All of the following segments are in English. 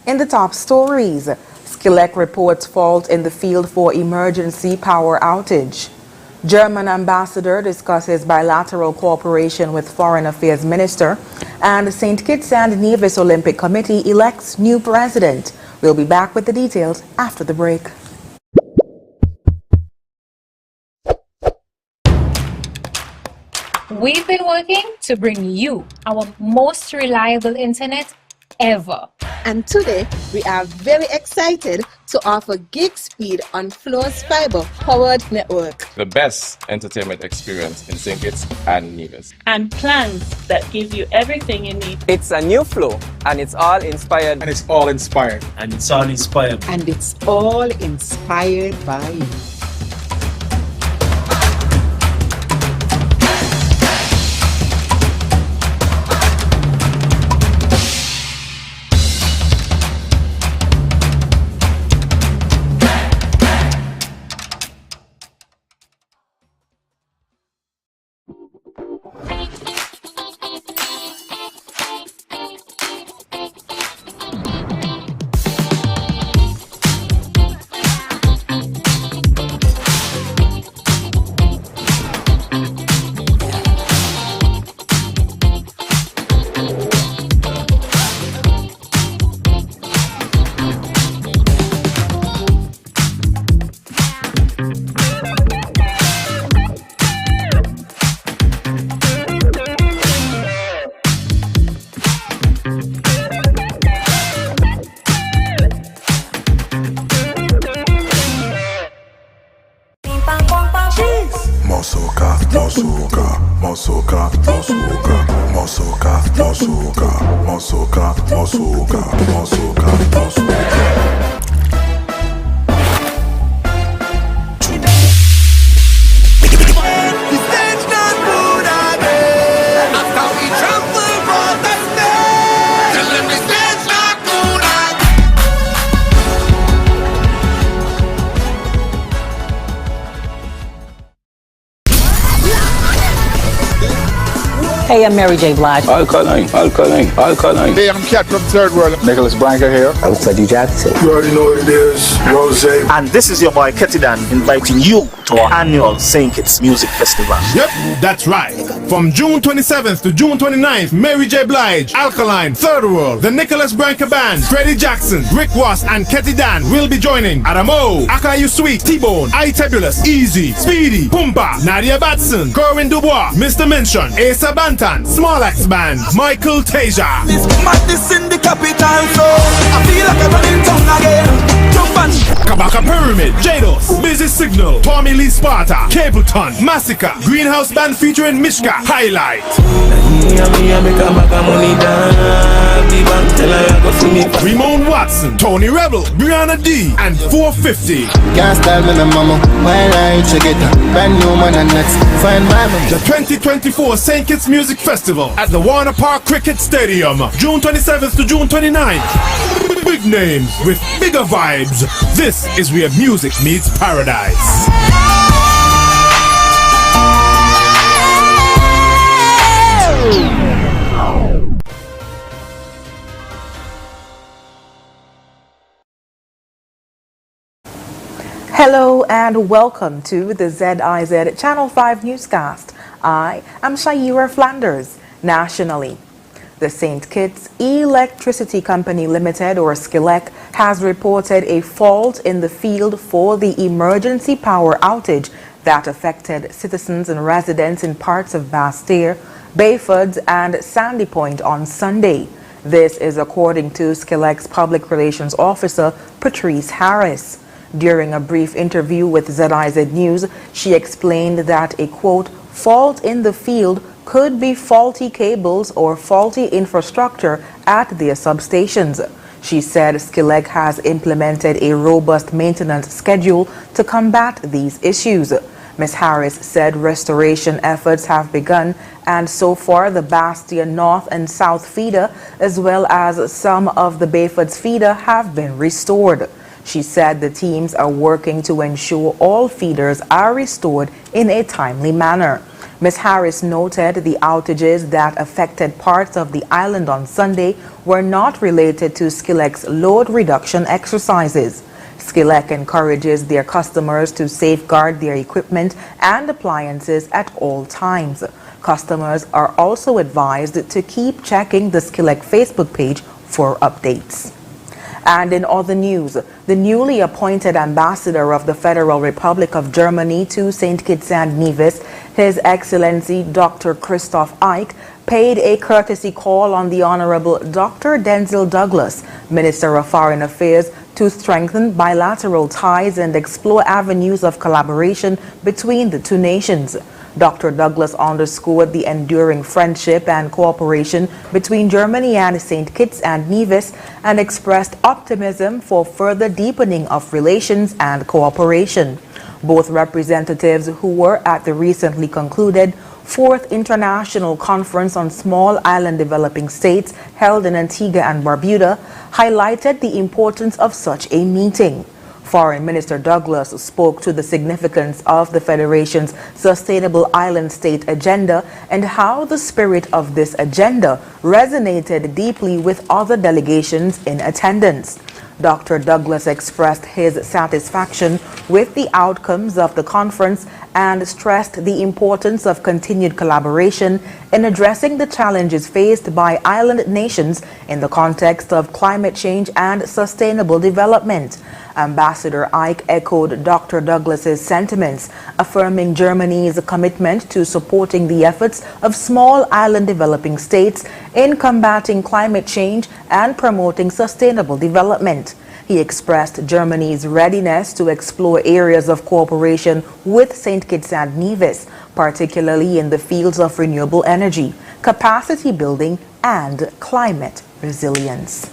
In the top stories, Skilek reports fault in the field for emergency power outage. German ambassador discusses bilateral cooperation with Foreign Affairs Minister, and St. Kitts and Nevis Olympic Committee elects new president. We'll be back with the details after the break. We've been working to bring you our most reliable internet ever. And today, we are very excited to offer gig speed on Flo's fiber-powered network. The best entertainment experience in St. Kitts and Nevis. And plans that give you everything you need. It's a new Flo, and it's all inspired. And it's all inspired. And it's all inspired. And it's all inspired by you. Hey, I'm Mary J. Blige. Alkaline. Hey, I'm Cat from Third World. Nicholas Blanca here. I'm Freddie Jackson. You already know what it is. Rose. And this is your boy Ketidan inviting you to our annual St. Kitts Music Festival. Yep, that's right. From June 27th to June 29th, Mary J. Blige, Alkaline, Third World, the Nicholas Branca Band, Freddie Jackson, Rick Ross, and Ketidan will be joining Adamo, Akayu Sweet, T-Bone, I-Tabulous, Easy, Speedy, Pumpa, Nadia Batson, Corwin Dubois, Mr. Mention, Asa Bantan, Small Axe Band, Michael Tasia. This madness in the capital, so I feel like I'm running town again. Kabaka Pyramid, Jados, Busy Signal, Tommy Lee Sparta, Capleton, Massacre, Greenhouse Band featuring Mishka, Highlight. Ramon Watson, Tony Rebel, Brianna D, and 450. Can't style me, mama. Why not you get a brand new man and let's find my mama. The 2024 St. Kitts Music Festival at the Warner Park Cricket Stadium, June 27th to June 29th. Big names with bigger vibes. This is where music meets paradise. Hello and welcome to the ZIZ Channel 5 newscast. I am Shaira Flanders. Nationally, the St. Kitts Electricity Company Limited, or Skilek, has reported a fault in the field for the emergency power outage that affected citizens and residents in parts of Bastille, Bayfords, and Sandy Point on Sunday. This is according to Skilek's public relations officer, Patrice Harris. During a brief interview with ZIZ News, she explained that a, quote, fault in the field could be faulty cables or faulty infrastructure at their substations. She said Skilek has implemented a robust maintenance schedule to combat these issues. Ms. Harris said restoration efforts have begun, and so far the Bastia North and South feeder, as well as some of the Bayfords feeder, have been restored. She said the teams are working to ensure all feeders are restored in a timely manner. Ms. Harris noted the outages that affected parts of the island on Sunday were not related to Skillec's load reduction exercises. Skillec encourages their customers to safeguard their equipment and appliances at all times. Customers are also advised to keep checking the Skillec Facebook page for updates. And in other news, the newly appointed ambassador of the Federal Republic of Germany to St. Kitts and Nevis, His Excellency Dr. Christoph Eick, paid a courtesy call on the Honorable Dr. Denzil Douglas, Minister of Foreign Affairs, to strengthen bilateral ties and explore avenues of collaboration between the two nations. Dr. Douglas underscored the enduring friendship and cooperation between Germany and St. Kitts and Nevis and expressed optimism for further deepening of relations and cooperation. Both representatives who were at the recently concluded 4th International Conference on Small Island Developing States held in Antigua and Barbuda highlighted the importance of such a meeting. Foreign Minister Douglas spoke to the significance of the Federation's Sustainable Island State Agenda and how the spirit of this agenda resonated deeply with other delegations in attendance. Dr. Douglas expressed his satisfaction with the outcomes of the conference and stressed the importance of continued collaboration in addressing the challenges faced by island nations in the context of climate change and sustainable development. Ambassador Eick echoed Dr. Douglas's sentiments, affirming Germany's commitment to supporting the efforts of small island developing states in combating climate change and promoting sustainable development. He expressed Germany's readiness to explore areas of cooperation with St. Kitts and Nevis, particularly in the fields of renewable energy, capacity building, and climate resilience.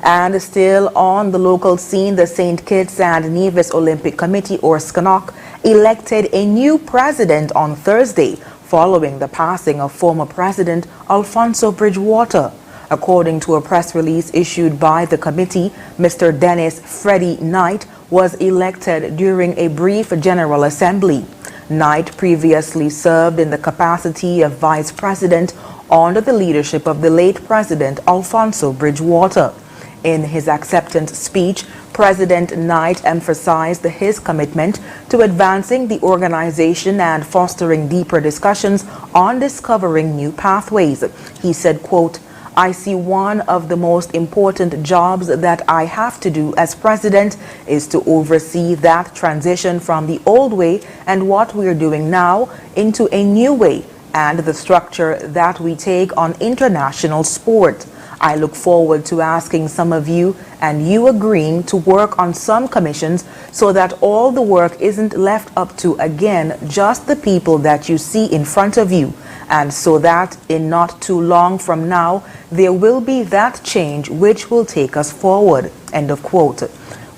And still on the local scene, the St. Kitts and Nevis Olympic Committee, or SCNOC, elected a new president on Thursday following the passing of former President Alfonso Bridgewater. According to a press release issued by the committee, Mr. Dennis Freddie Knight was elected during a brief General Assembly. Knight previously served in the capacity of Vice President under the leadership of the late President Alfonso Bridgewater. In his acceptance speech, President Knight emphasized his commitment to advancing the organization and fostering deeper discussions on discovering new pathways. He said, quote, "I see one of the most important jobs that I have to do as president is to oversee that transition from the old way and what we're doing now into a new way and the structure that we take on international sport. I look forward to asking some of you and you agreeing to work on some commissions so that all the work isn't left up to, again, just the people that you see in front of you, and so that in not too long from now, there will be that change which will take us forward." End of quote.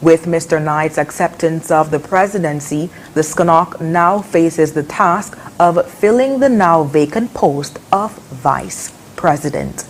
With Mr. Knight's acceptance of the presidency, the SCNOC now faces the task of filling the now vacant post of vice president.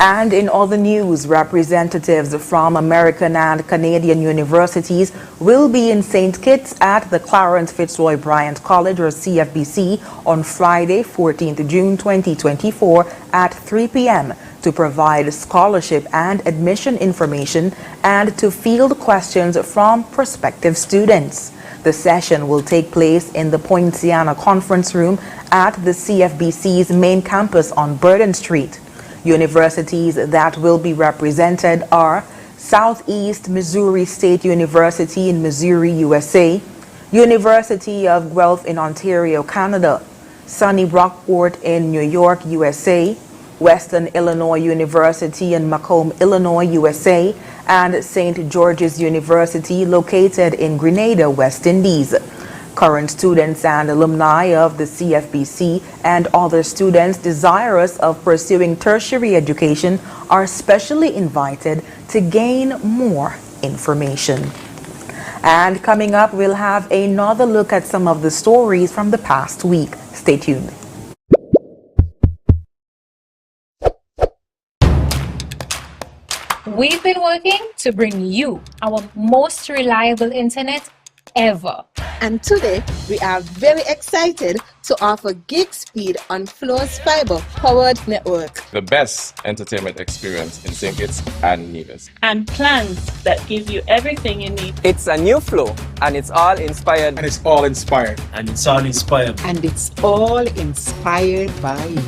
And in other news, representatives from American and Canadian universities will be in St. Kitts at the Clarence Fitzroy Bryant College, or CFBC, on Friday, 14th June 2024 at 3 p.m. to provide scholarship and admission information and to field questions from prospective students. The session will take place in the Poinciana Conference Room at the CFBC's main campus on Burden Street. Universities that will be represented are Southeast Missouri State University in Missouri, USA, University of Guelph in Ontario, Canada, Sunny Brockport in New York, USA, Western Illinois University in Macomb, Illinois, USA, and St. George's University located in Grenada, West Indies. Current students and alumni of the CFBC and other students desirous of pursuing tertiary education are specially invited to gain more information. And coming up, we'll have another look at some of the stories from the past week. Stay tuned. We've been working to bring you our most reliable internet ever. And today, we are very excited to offer gig speed on Flo's fiber-powered network. The best entertainment experience in St. Kitts and Nevis. And plans that give you everything you need. It's a new flow, and it's all inspired. And it's all inspired. And it's all inspired. And it's all inspired by you.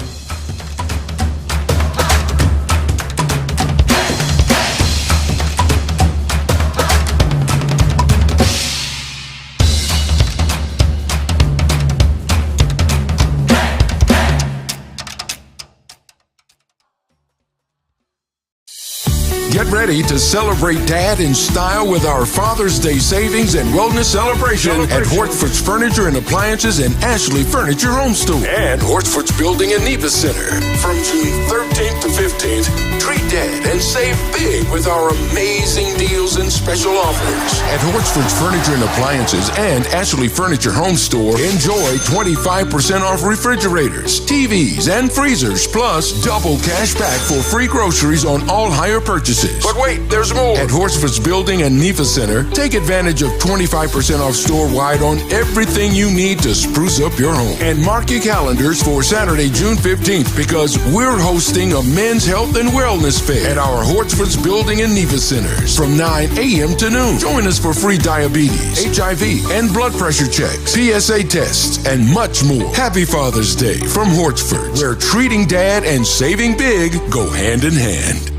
Get ready to celebrate Dad in style with our Father's Day savings and wellness celebration at Hortford's Furniture and Appliances and Ashley Furniture Home Store and Hortford's Building and Nevis Center. From June 13th to 15th, treat Dad and save big with our amazing deals and special offers. At Hortford's Furniture and Appliances and Ashley Furniture Home Store, enjoy 25% off refrigerators, TVs, and freezers, plus double cash back for free groceries on all hire purchases. But wait, there's more. At Horsford's Building and Nevis Center, take advantage of 25% off store-wide on everything you need to spruce up your home. And mark your calendars for Saturday, June 15th, because we're hosting a men's health and wellness fair at our Horsford's Building and Nevis Centers from 9 a.m. to noon. Join us for free diabetes, HIV, and blood pressure checks, PSA tests, and much more. Happy Father's Day from Hortford, where treating Dad and saving big go hand in hand.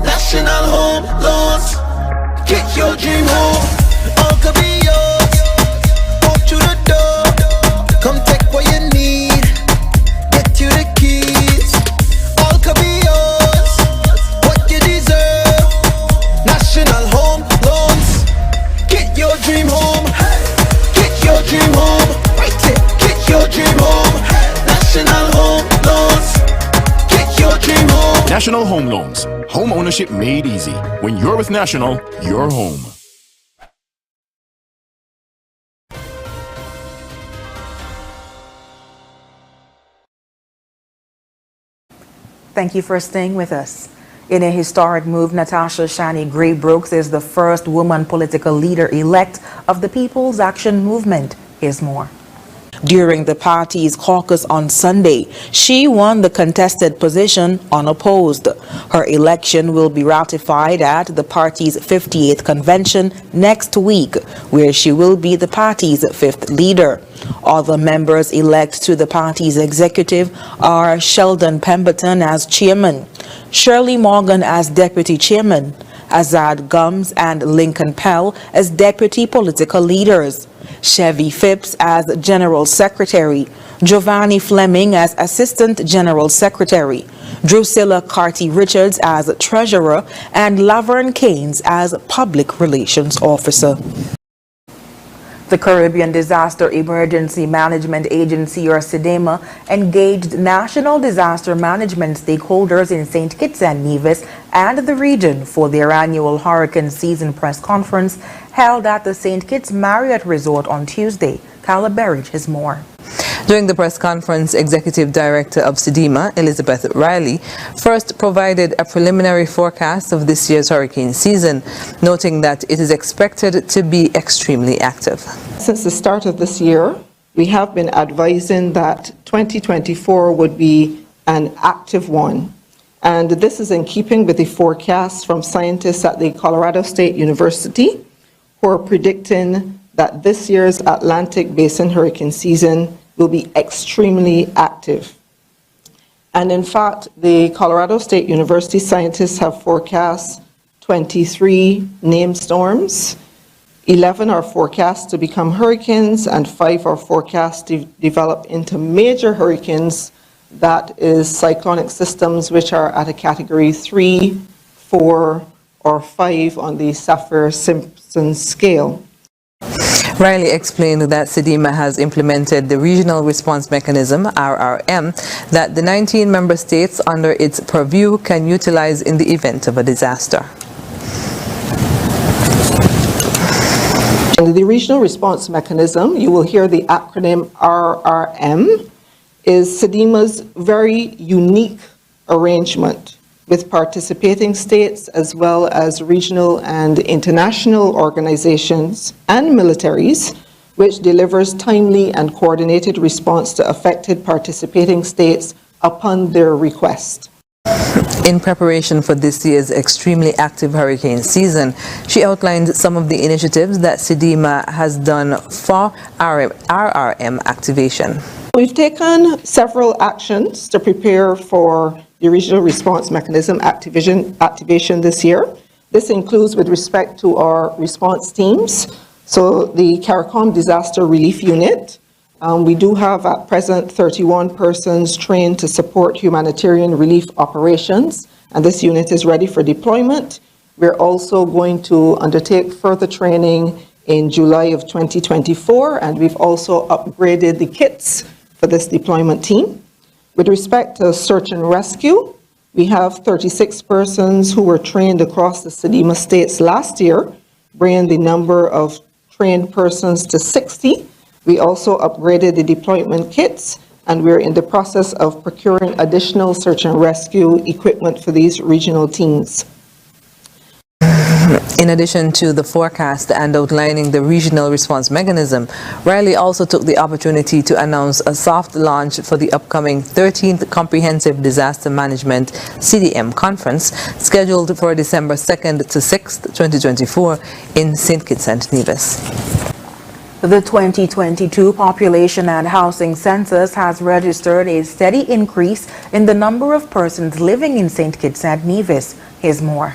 National Home Loans. Get your dream home. All could be yours. Walk through the door. Come take what you need. Get you the keys. All could be yours. What you deserve. National Home Loans. Get your dream home. Get your dream home. Right it. Get your dream home. National Home Loans. Get your dream home. National Home Loans. Home ownership made easy. When you're with National, you're home. Thank you for staying with us. In a historic move, Natasha Shani Gray Brooks is the first woman political leader elect of the People's Action Movement. Here's more. During the party's caucus on Sunday, she won the contested position unopposed. Her election will be ratified at the party's 58th convention next week, where she will be the party's fifth leader. Other members elect to the party's executive are Sheldon Pemberton as chairman, Shirley Morgan as deputy chairman, Azad Gums and Lincoln Pell as deputy political leaders, Chevy Phipps as General Secretary, Giovanni Fleming as Assistant General Secretary, Drusilla Carty Richards as Treasurer, and Laverne Keynes as Public Relations Officer. The Caribbean Disaster Emergency Management Agency, or CDEMA, engaged national disaster management stakeholders in St. Kitts and Nevis and the region for their annual hurricane season press conference held at the St. Kitts Marriott Resort on Tuesday. Carla Berridge has more. During the press conference, Executive Director of CDEMA, Elizabeth Riley, first provided a preliminary forecast of this year's hurricane season, noting that it is expected to be extremely active. Since the start of this year, we have been advising that 2024 would be an active one. And this is in keeping with the forecast from scientists at the Colorado State University, who are predicting that this year's Atlantic Basin hurricane season will be extremely active. And in fact, the Colorado State University scientists have forecast 23 named storms. 11 are forecast to become hurricanes, and 5 are forecast to develop into major hurricanes. That is cyclonic systems which are at a category 3, 4, or 5 on the Saffir-Simpson scale. Riley explained that CDEMA has implemented the Regional Response Mechanism, RRM, that the 19 member states under its purview can utilize in the event of a disaster. In the Regional Response Mechanism, you will hear the acronym RRM, is CDEMA's very unique arrangement. with participating states as well as regional and international organizations and militaries, which delivers timely and coordinated response to affected participating states upon their request. In preparation for this year's extremely active hurricane season, she outlined some of the initiatives that CDIMA has done for RRM activation. We've taken several actions to prepare for the Regional Response Mechanism activation this year. This includes with respect to our response teams. So the CARICOM Disaster Relief Unit, we do have at present 31 persons trained to support humanitarian relief operations, and this unit is ready for deployment. We're also going to undertake further training in July of 2024, and we've also upgraded the kits for this deployment team. With respect to search and rescue, we have 36 persons who were trained across the CDIMA states last year, bringing the number of trained persons to 60. We also upgraded the deployment kits, and we're in the process of procuring additional search and rescue equipment for these regional teams. In addition to the forecast and outlining the regional response mechanism, Riley also took the opportunity to announce a soft launch for the upcoming 13th Comprehensive Disaster Management CDM Conference, scheduled for December 2nd to 6th, 2024 in St. Kitts and Nevis. The 2022 Population and Housing Census has registered a steady increase in the number of persons living in St. Kitts and Nevis. Here's more.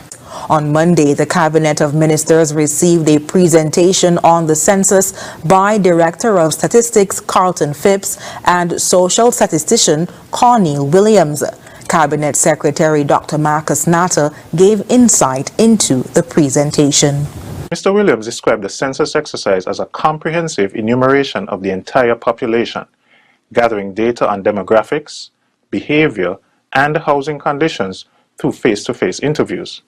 On Monday, the Cabinet of Ministers received a presentation on the census by Director of Statistics Carlton Phipps and Social Statistician Cornel Williams. Cabinet Secretary Dr. Marcus Natter gave insight into the presentation. Mr. Williams described the census exercise as a comprehensive enumeration of the entire population, gathering data on demographics, behavior, and housing conditions through face-to-face interviews.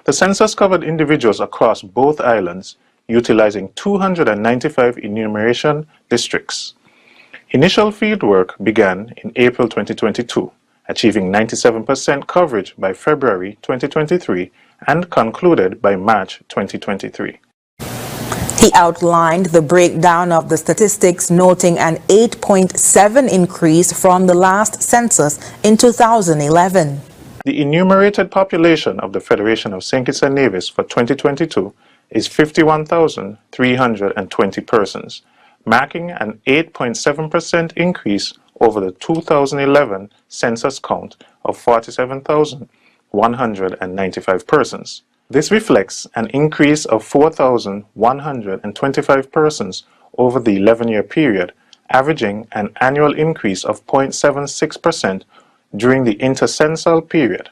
The census covered individuals across both islands, utilizing 295 enumeration districts. Initial fieldwork began in April 2022, achieving 97% coverage by February 2023 and concluded by March 2023. He outlined the breakdown of the statistics, noting an 8.7 increase from the last census in 2011. The enumerated population of the Federation of St. Kitts and Nevis for 2022 is 51,320 persons, marking an 8.7% increase over the 2011 census count of 47,195 persons. This reflects an increase of 4,125 persons over the 11-year period, averaging an annual increase of 0.76% during the intercensal period.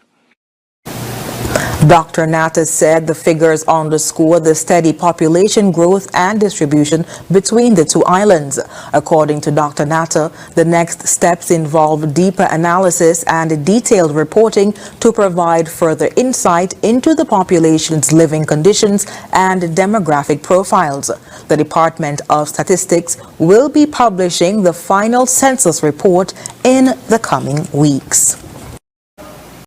Dr. Natter said the figures underscore the steady population growth and distribution between the two islands. According to Dr. Natter, the next steps involve deeper analysis and detailed reporting to provide further insight into the population's living conditions and demographic profiles. The Department of Statistics will be publishing the final census report in the coming weeks.